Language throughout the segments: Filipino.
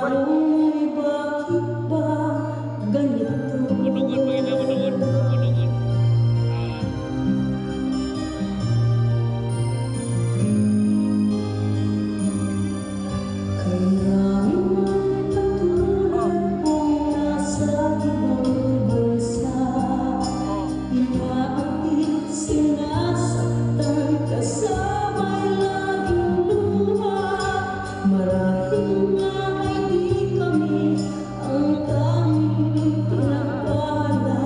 Ay, bakit ba ganito? Unungan, Panginoon, unungan, unungan. Kaya katulad kong nasa ibang bansa, inaakit, sinasaktan, kasabay laging luha. Marahil nga ay di kami ang tanging pinagpala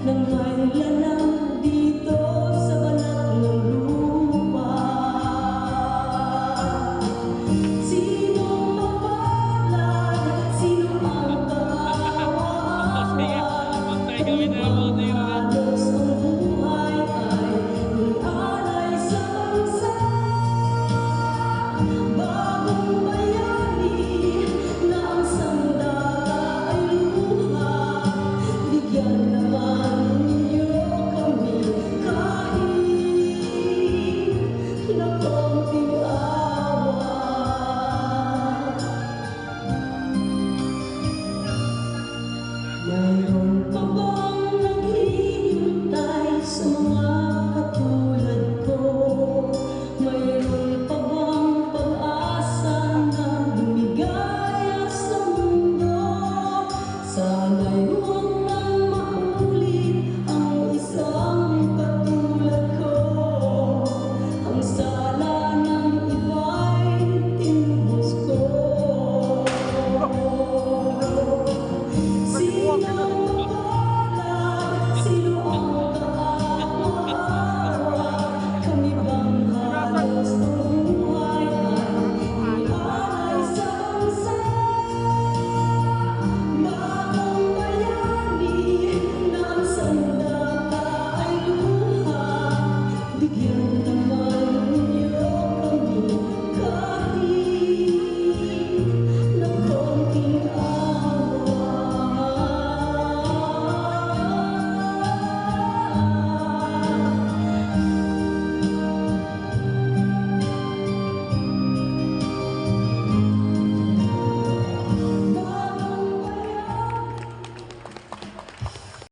ng may lalang dito sa balat ng lupa. Sino mapalad? Sino ang Pantay kami na yung mga tayo na. halos ang buhay ay nialay sa bansa. Bagong bayani na ang sandata ay luha. Bigyan